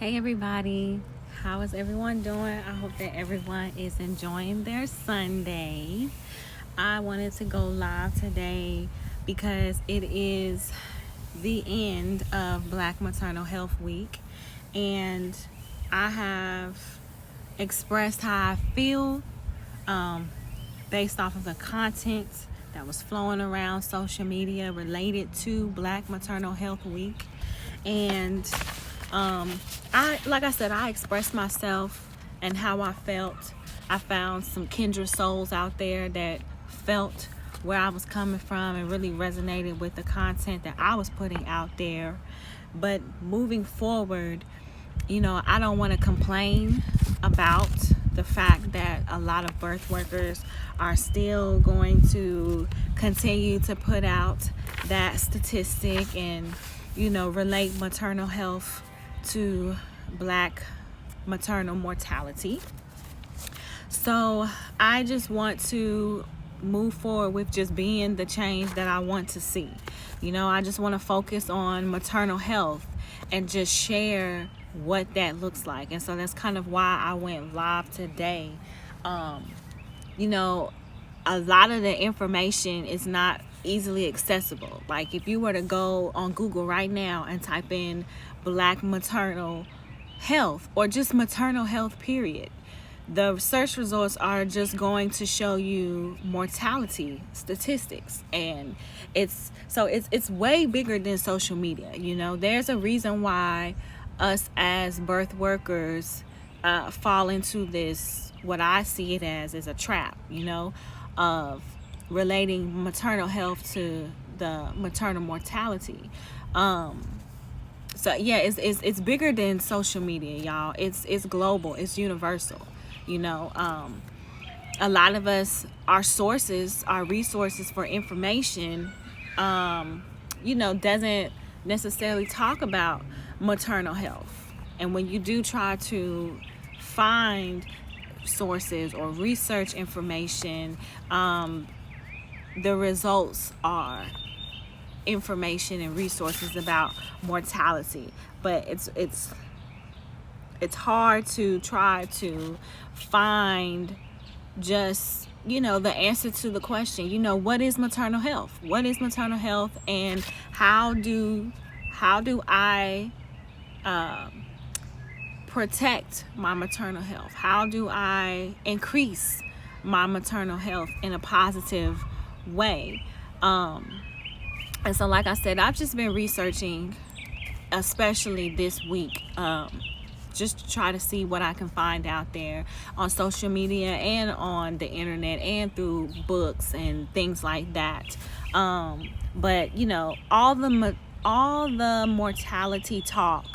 Hey everybody, how is everyone doing? I hope that everyone is enjoying their Sunday. I wanted to go live today because it is the end of Black Maternal Health Week, and I have expressed how I feel based off of the content that was flowing around social media related to Black Maternal Health Week. And I expressed myself and how I felt. I found some kindred souls out there that felt where I was coming from and really resonated with the content that I was putting out there. But moving forward, I don't want to complain about the fact that a lot of birth workers are still going to continue to put out that statistic and relate maternal health to Black maternal mortality. So I just want to move forward with just being the change that I want to see. I just want to focus on maternal health and just share what that looks like. And so that's kind of why I went live today. A lot of the information is not easily accessible. Like if you were to go on Google right now and type in Black maternal health or just maternal health period, the search results are just going to show you mortality statistics, and it's way bigger than social media. There's a reason why us as birth workers fall into this, what I see it as, is a trap, of relating maternal health to the maternal mortality. It's bigger than social media, y'all. It's global. It's universal. A lot of us, our resources for information, doesn't necessarily talk about maternal health. And when you do try to find sources or research information, the results are information and resources about mortality. But it's hard to try to find just the answer to the question, what is maternal health? What is maternal health, and how do I protect my maternal health? How do I increase my maternal health in a positive way? And so, like I said, I've just been researching, especially this week, just to try to see what I can find out there on social media and on the internet and through books and things like that. But all the mortality talk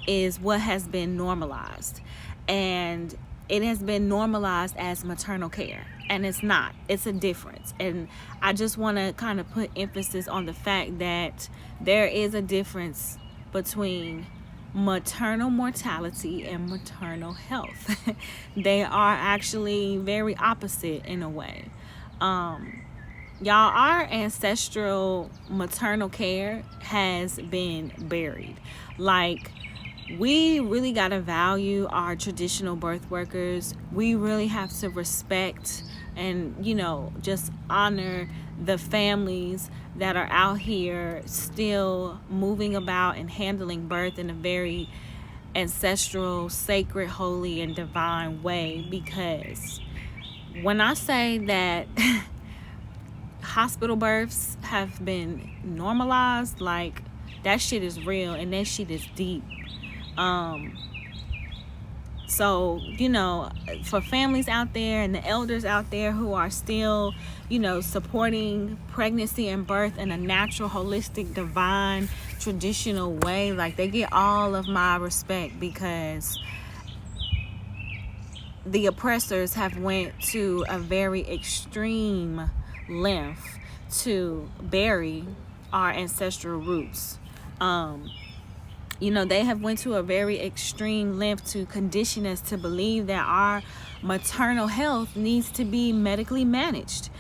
is what has been normalized, and it has been normalized as maternal care, and it's not. It's a difference. And I just want to kind of put emphasis on the fact that there is a difference between maternal mortality and maternal health. They are actually very opposite in a way. Y'all, our ancestral maternal care has been buried. Like, we really got to value our traditional birth workers. We really have to respect and, just honor the families that are out here still moving about and handling birth in a very ancestral, sacred, holy, and divine way. Because when I say that hospital births have been normalized, like, that shit is real and that shit is deep. So, for families out there and the elders out there who are still, supporting pregnancy and birth in a natural, holistic, divine, traditional way, like, they get all of my respect, because the oppressors have went to a very extreme length to bury our ancestral roots. They have went to a very extreme length to condition us to believe that our maternal health needs to be medically managed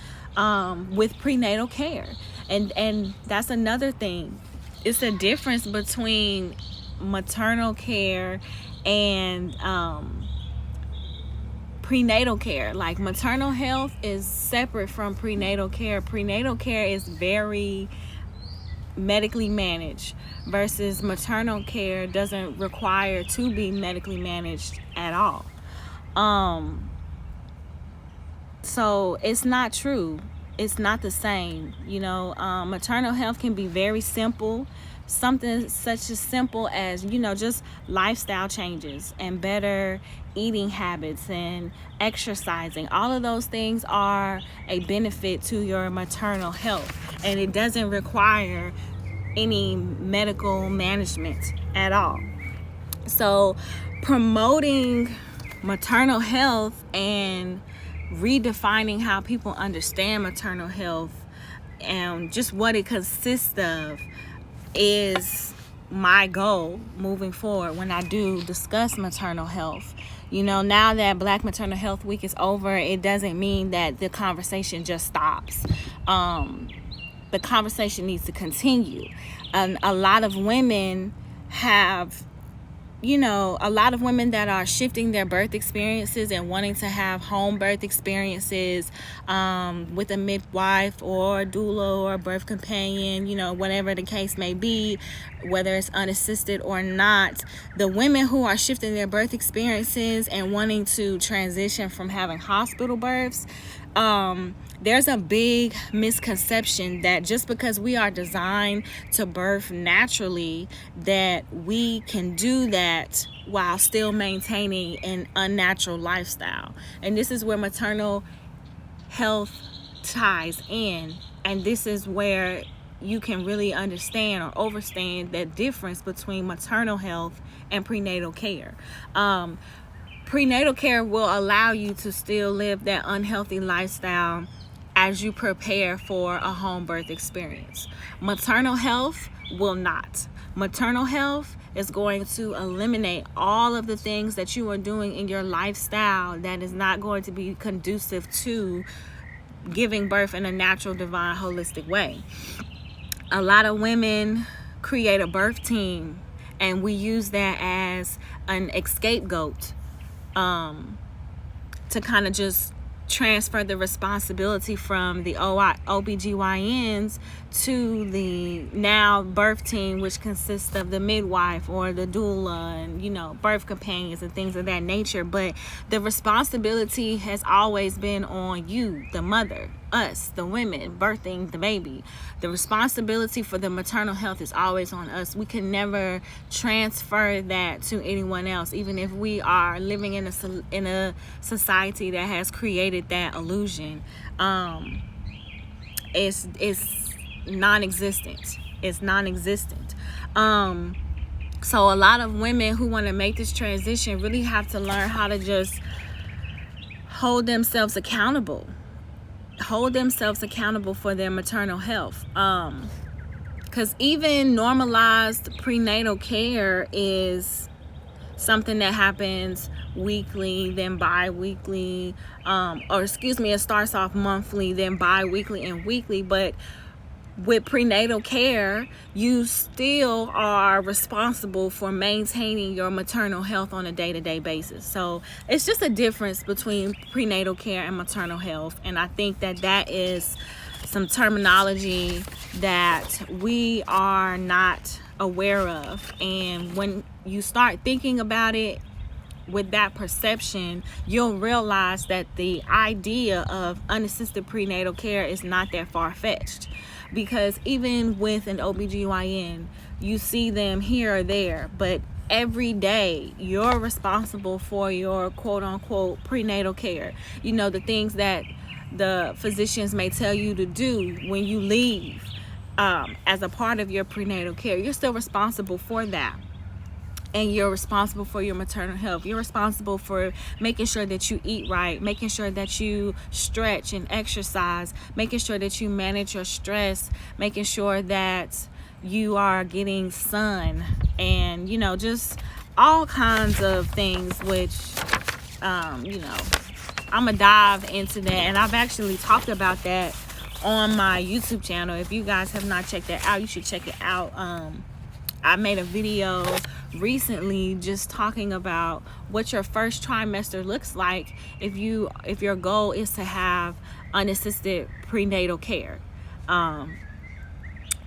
with prenatal care. And that's another thing. It's a difference between maternal care and prenatal care. Like, maternal health is separate from prenatal care. Prenatal care is very medically managed, versus maternal care doesn't require to be medically managed at all. So it's not true. It's not the same. Maternal health can be very simple. Something such as simple as, just lifestyle changes and better eating habits and exercising. All of those things are a benefit to your maternal health, and it doesn't require any medical management at all. So promoting maternal health and redefining how people understand maternal health and just what it consists of is my goal moving forward when I do discuss maternal health. Now that Black Maternal Health Week is over, it doesn't mean that the conversation just stops. The conversation needs to continue. And a lot of women that are shifting their birth experiences and wanting to have home birth experiences with a midwife or a doula or a birth companion, whatever the case may be, whether it's unassisted or not. The women who are shifting their birth experiences and wanting to transition from having hospital births, there's a big misconception that just because we are designed to birth naturally, that we can do that while still maintaining an unnatural lifestyle. And this is where maternal health ties in, and this is where you can really understand or understand the difference between maternal health and prenatal care. Prenatal care will allow you to still live that unhealthy lifestyle as you prepare for a home birth experience. Maternal health will not. Maternal health is going to eliminate all of the things that you are doing in your lifestyle that is not going to be conducive to giving birth in a natural, divine, holistic way. A lot of women create a birth team, and we use that as an scapegoat to kind of just transfer the responsibility from the OBGYNs to the now birth team, which consists of the midwife or the doula and, birth companions and things of that nature. But the responsibility has always been on you, the mother, us, the women birthing the baby. The responsibility for the maternal health is always on us. We can never transfer that to anyone else, even if we are living in a society that has created that illusion. It's non-existent. It's non-existent. So a lot of women who want to make this transition really have to learn how to just hold themselves accountable for their maternal health. Because even normalized prenatal care is something that happens weekly, then bi-weekly, it starts off monthly, then bi-weekly and weekly. But with prenatal care, you still are responsible for maintaining your maternal health on a day-to-day basis. So it's just a difference between prenatal care and maternal health. And I think that is some terminology that we are not aware of. And when you start thinking about it with that perception, you'll realize that the idea of unassisted prenatal care is not that far-fetched. Because even with an OBGYN, you see them here or there, but every day you're responsible for your quote-unquote prenatal care. The things that the physicians may tell you to do when you leave as a part of your prenatal care. You're still responsible for that. And you're responsible for your maternal health. You're responsible for making sure that you eat right, making sure that you stretch and exercise, making sure that you manage your stress, making sure that you are getting sun, and, just all kinds of things, which, I'm going to dive into that. And I've actually talked about that on my YouTube channel. If you guys have not checked that out, you should check it out. I made a video recently just talking about what your first trimester looks like if your goal is to have unassisted prenatal care.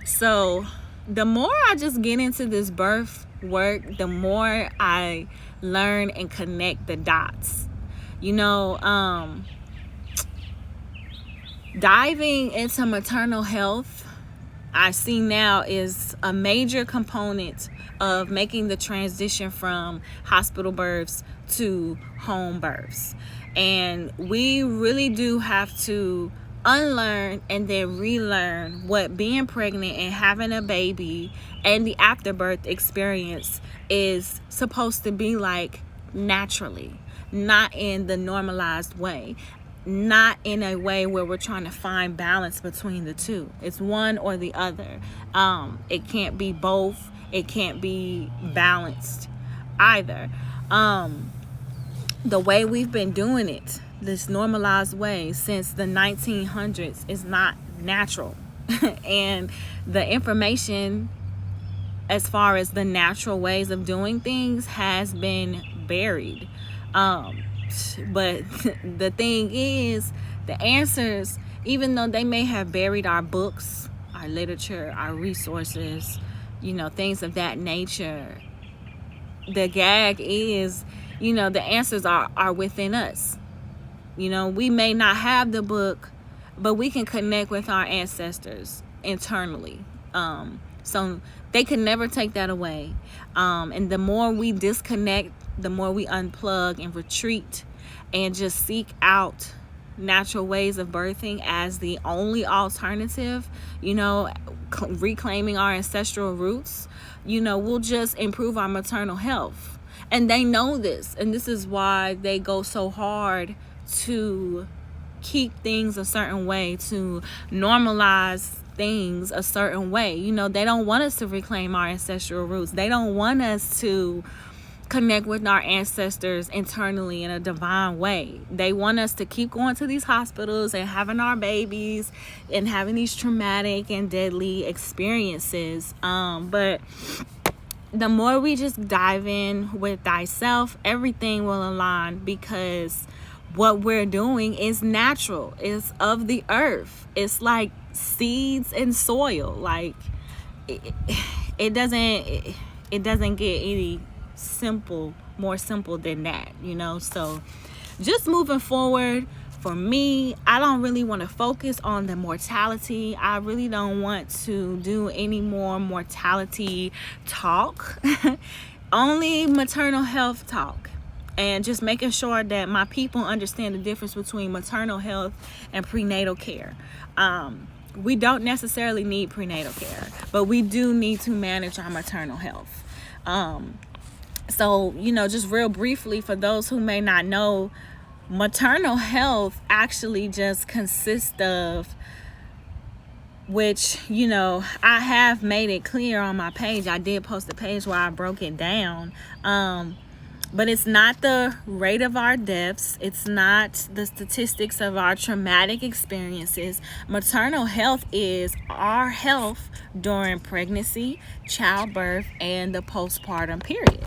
So the more I just get into this birth work, the more I learn and connect the dots. Diving into maternal health, I see now, is a major component of making the transition from hospital births to home births. And we really do have to unlearn and then relearn what being pregnant and having a baby and the afterbirth experience is supposed to be like naturally, not in the normalized way, not in a way where we're trying to find balance between the two. It's one or the other. It can't be both. It can't be balanced either. The way we've been doing it, this normalized way since the 1900s, is not natural. And the information as far as the natural ways of doing things has been buried. But the thing is, the answers, even though they may have buried our books, our literature, our resources, things of that nature, the gag is, the answers are within us. We may not have the book, but we can connect with our ancestors internally. So they can never take that away. And the more we disconnect, the more we unplug and retreat and just seek out natural ways of birthing as the only alternative, reclaiming our ancestral roots, we'll just improve our maternal health. And they know this, and this is why they go so hard to keep things a certain way, to normalize things a certain way. They don't want us to reclaim our ancestral roots. They don't want us to connect with our ancestors internally in a divine way. They want us to keep going to these hospitals and having our babies and having these traumatic and deadly experiences. But the more we just dive in with thyself, everything will align, because what we're doing is natural. It's of the earth. It's like seeds and soil. Like it doesn't get any more simple than that, So just moving forward, for me, I don't really want to focus on the mortality. I really don't want to do any more mortality talk. Only maternal health talk. And just making sure that my people understand the difference between maternal health and prenatal care. We don't necessarily need prenatal care, but we do need to manage our maternal health. So, just real briefly, for those who may not know, maternal health actually just consists of, which, I have made it clear on my page. I did post a page where I broke it down. But it's not the rate of our deaths. It's not the statistics of our traumatic experiences. Maternal health is our health during pregnancy, childbirth, and the postpartum period.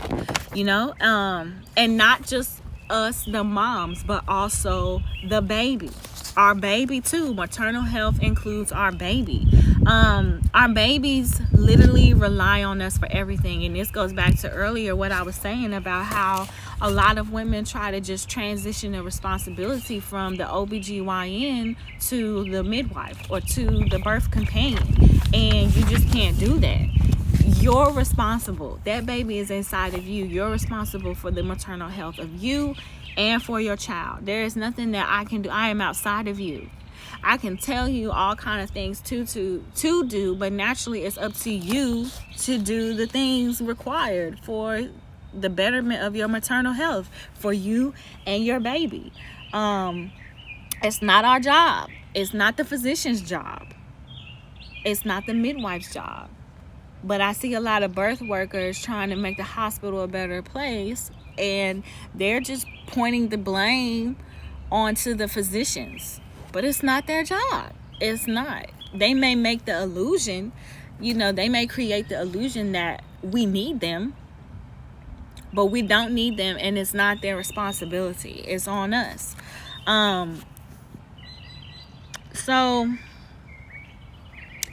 And not just us, the moms, but also the baby. Our baby too. Maternal health includes our baby. Our babies literally rely on us for everything. And this goes back to earlier what I was saying about how a lot of women try to just transition the responsibility from the OBGYN to the midwife or to the birth companion. And you just can't do that. You're responsible. That baby is inside of you. You're responsible for the maternal health of you and for your child. There is nothing that I can do. I am outside of you. I can tell you all kind of things to do, but naturally it's up to you to do the things required for the betterment of your maternal health for you and your baby. It's not our job. It's not the physician's job. It's not the midwife's job. But I see a lot of birth workers trying to make the hospital a better place, and they're just pointing the blame onto the physicians. But it's not their job. It's not. They may make the illusion, they may create the illusion that we need them, but we don't need them, and it's not their responsibility. It's on us. So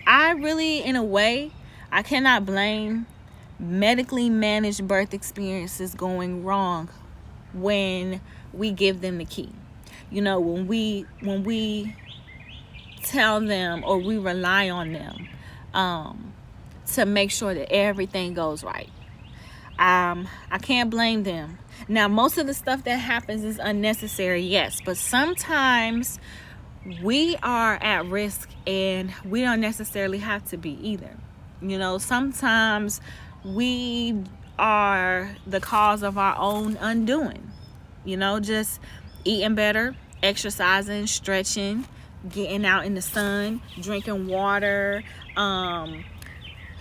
I really, in a way, I cannot blame medically managed birth experiences going wrong when we give them the key. You know, when we tell them, or we rely on them to make sure that everything goes right. I can't blame them. Now, most of the stuff that happens is unnecessary, yes, but sometimes we are at risk, and we don't necessarily have to be either. You know, sometimes we are the cause of our own undoing. You know, just eating better, exercising, stretching, getting out in the sun, drinking water,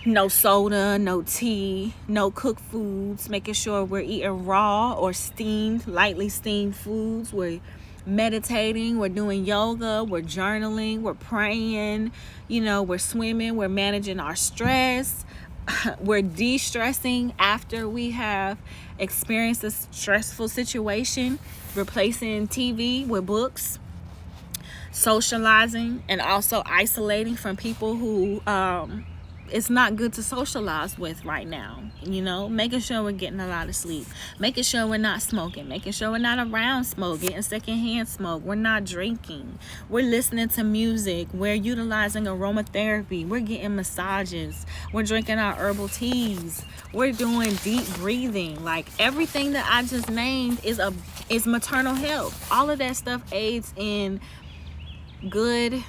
no soda, no tea, no cooked foods, making sure we're eating raw or steamed, lightly steamed foods. We're meditating, we're doing yoga, we're journaling, we're praying, you know, we're swimming, we're managing our stress, we're de-stressing after we have experienced a stressful situation, replacing TV with books, socializing, and also isolating from people who it's not good to socialize with right now. You know, making sure we're getting a lot of sleep, making sure we're not smoking, making sure we're not around smoke, getting secondhand smoke, we're not drinking, we're listening to music, we're utilizing aromatherapy, we're getting massages, we're drinking our herbal teas, we're doing deep breathing. Like, everything that I just named is maternal health. All of that stuff aids in good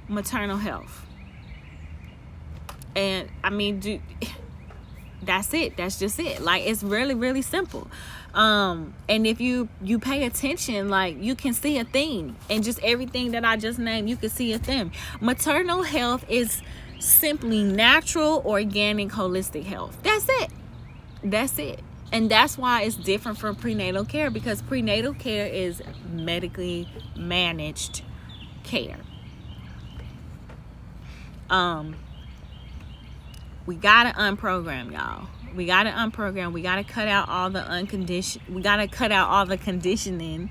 maternal health. And I mean, that's it. That's just it. Like, it's really, really simple. And if you pay attention, like, you can see a theme. And just everything that I just named, you can see a theme. Maternal health is simply natural, organic, holistic health. That's it. That's it. And that's why it's different from prenatal care, because prenatal care is medically managed care. We gotta unprogram, y'all. We gotta unprogram. We gotta cut out all the conditioning,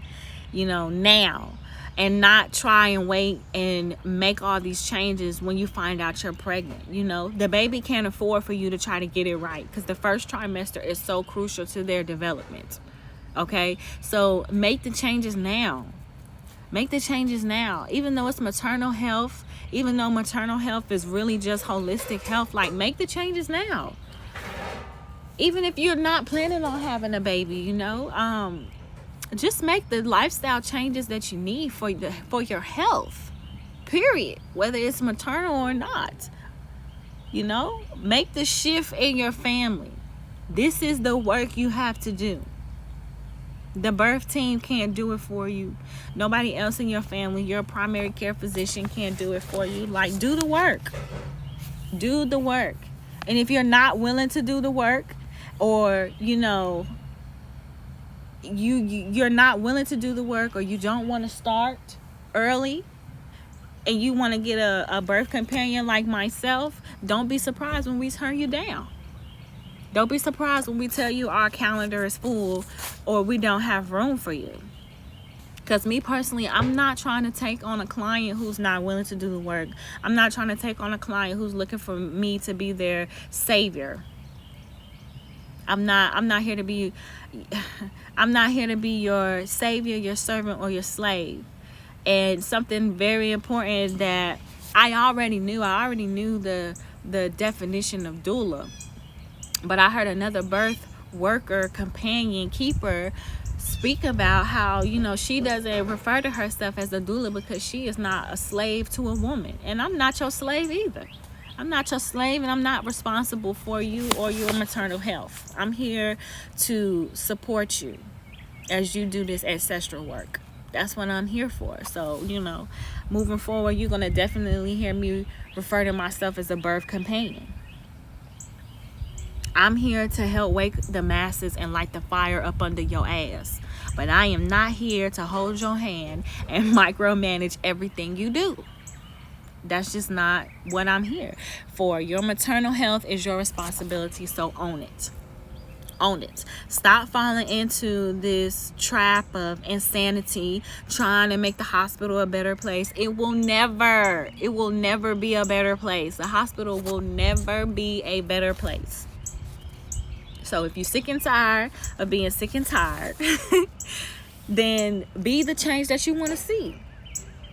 you know, now, and not try and wait and make all these changes when you find out you're pregnant. You know, the baby can't afford for you to try to get it right, because the first trimester is so crucial to their development. Okay, so make the changes now. Make the changes now. Even though it's maternal health, even though maternal health is really just holistic health, like, make the changes now. Even if you're not planning on having a baby, you know, just make the lifestyle changes that you need for your health, period, whether it's maternal or not. You know, make the shift in your family. This is the work you have to do. The birth team can't do it for you. Nobody else in your family, your primary care physician, can't do it for you. Like, do the work. Do the work. And if you're not willing to do the work, or, you know, you're not willing to do the work, or you don't want to start early, and you want to get a birth companion like myself, don't be surprised when we turn you down. Don't be surprised when we tell you our calendar is full, or we don't have room for you. Because me personally, I'm not trying to take on a client who's not willing to do the work. I'm not trying to take on a client who's looking for me to be their savior. I'm not here to be your savior, your servant, or your slave. And something very important that I already knew the definition of doula. But I heard another birth worker, companion, keeper speak about how, you know, she doesn't refer to herself as a doula because she is not a slave to a woman. And I'm not your slave either. I'm not your slave, and I'm not responsible for you or your maternal health. I'm here to support you as you do this ancestral work. That's what I'm here for. So, you know, moving forward, you're going to definitely hear me refer to myself as a birth companion. I'm here to help wake the masses and light the fire up under your ass. But I am not here to hold your hand and micromanage everything you do. That's just not what I'm here for. Your maternal health is your responsibility, so own it. Own it. Stop falling into this trap of insanity, trying to make the hospital a better place. It will never be a better place. The hospital will never be a better place. So if you're sick and tired of being sick and tired, then be the change that you want to see.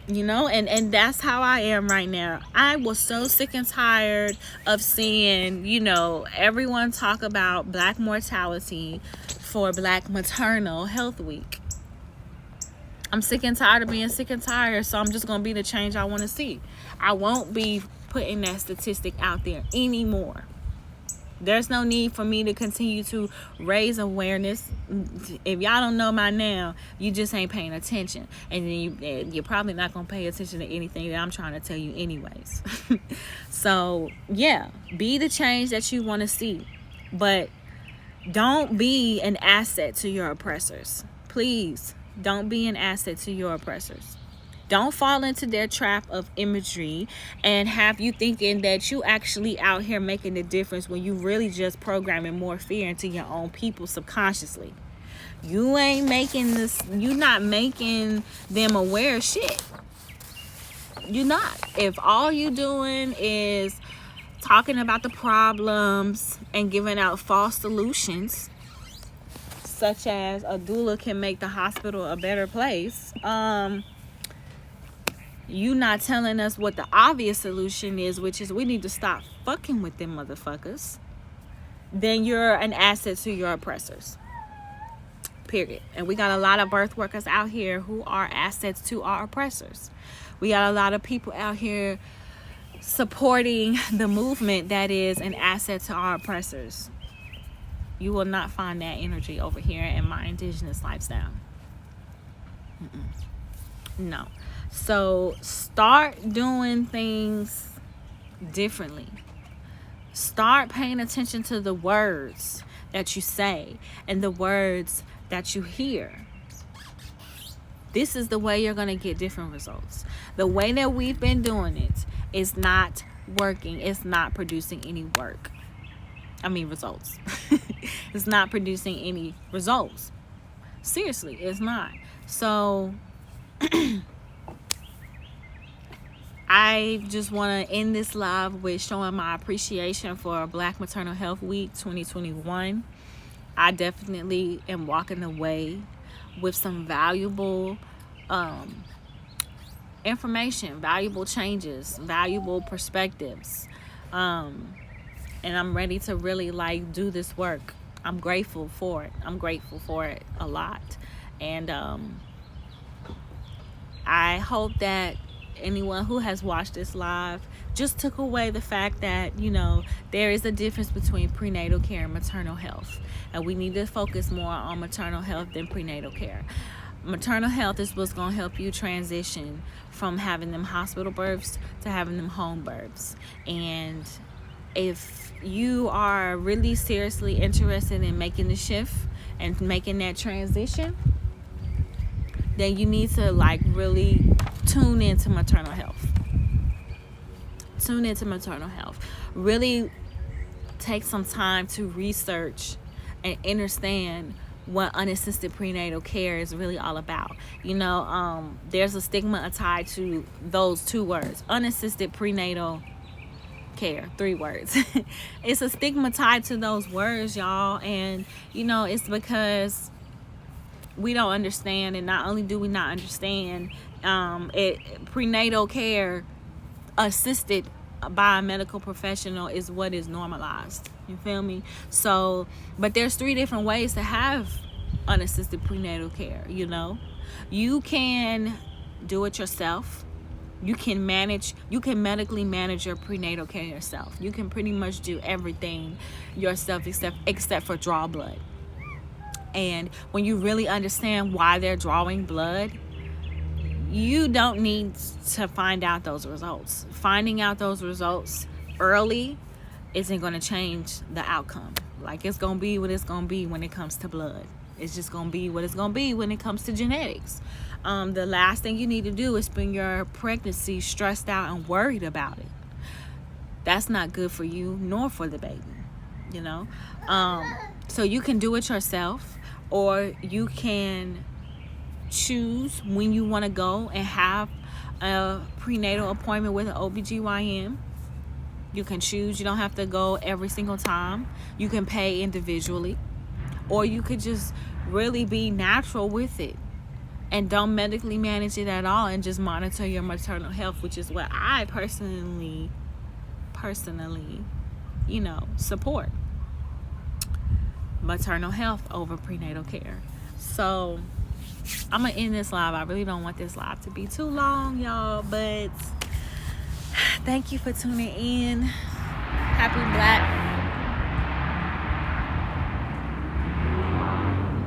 You know, and that's how I am right now. I was so sick and tired of seeing, you know, everyone talk about Black mortality for Black Maternal Health Week. I'm sick and tired of being sick and tired, so I'm just going to be the change I want to see. I won't be putting that statistic out there anymore. There's no need for me to continue to raise awareness. If y'all don't know by now, you just ain't paying attention. And then you're probably not going to pay attention to anything that I'm trying to tell you anyways. So, yeah, be the change that you want to see. But don't be an asset to your oppressors. Please, don't be an asset to your oppressors. Don't fall into their trap of imagery and have you thinking that you actually out here making a difference when you really just programming more fear into your own people subconsciously. You ain't making this, you not making them aware of shit. You're not. If all you doing is talking about the problems and giving out false solutions, such as a doula can make the hospital a better place, you not telling us what the obvious solution is, which is we need to stop fucking with them motherfuckers, then you're an asset to your oppressors. Period. And we got a lot of birth workers out here who are assets to our oppressors. We got a lot of people out here supporting the movement that is an asset to our oppressors. You will not find that energy over here in my indigenous lifestyle. No. So start doing things differently. Start paying attention to the words that you say and the words that you hear. This is the way you're going to get different results. The way that we've been doing it is not working. It's not producing any results. It's not producing any results. Seriously, it's not. So I just want to end this live with showing my appreciation for Black Maternal Health Week 2021. I definitely am walking away with some valuable information, valuable changes, valuable perspectives. And I'm ready to really do this work. I'm grateful for it. I'm grateful for it a lot. And I hope that anyone who has watched this live just took away the fact that, you know, there is a difference between prenatal care and maternal health. And we need to focus more on maternal health than prenatal care. Maternal health is what's going to help you transition from having them hospital births to having them home births. And if you are really seriously interested in making the shift and making that transition, then you need to really tune into maternal health. Tune into maternal health. Really take some time to research and understand what unassisted prenatal care is really all about. You know, there's a stigma tied to those two words, unassisted prenatal care, 3 words. It's a stigma tied to those words, y'all, and you know, it's because we don't understand. And not only do we not understand, prenatal care assisted by a medical professional is what is normalized. You feel me? So, but there's 3 different ways to have unassisted prenatal care. You know, you can do it yourself. You can medically manage your prenatal care yourself. You can pretty much do everything yourself except for draw blood. And when you really understand why they're drawing blood, you don't need to find out those results. Finding out those results early isn't going to change the outcome. Like, it's gonna be what it's gonna be when it comes to blood. It's just gonna be what it's gonna be when it comes to genetics. The last thing you need to do is spend your pregnancy stressed out and worried about it. That's not good for you nor for the baby, you know. So you can do it yourself, or you can choose when you want to go and have a prenatal appointment with an OBGYN. You can choose. You don't have to go every single time. You can pay individually, or you could just really be natural with it and don't medically manage it at all, and just monitor your maternal health, which is what I personally, you know, support. Maternal health over prenatal care. So I'm gonna end this live. I really don't want this live to be too long, y'all, but thank you for tuning in. Happy Black.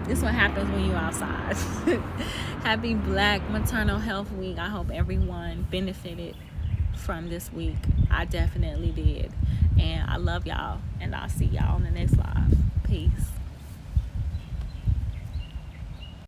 This is what happens when you're outside. Happy Black Maternal Health Week. I hope everyone benefited from this week. I definitely did. And I love y'all. And I'll see y'all on the next live. Peace.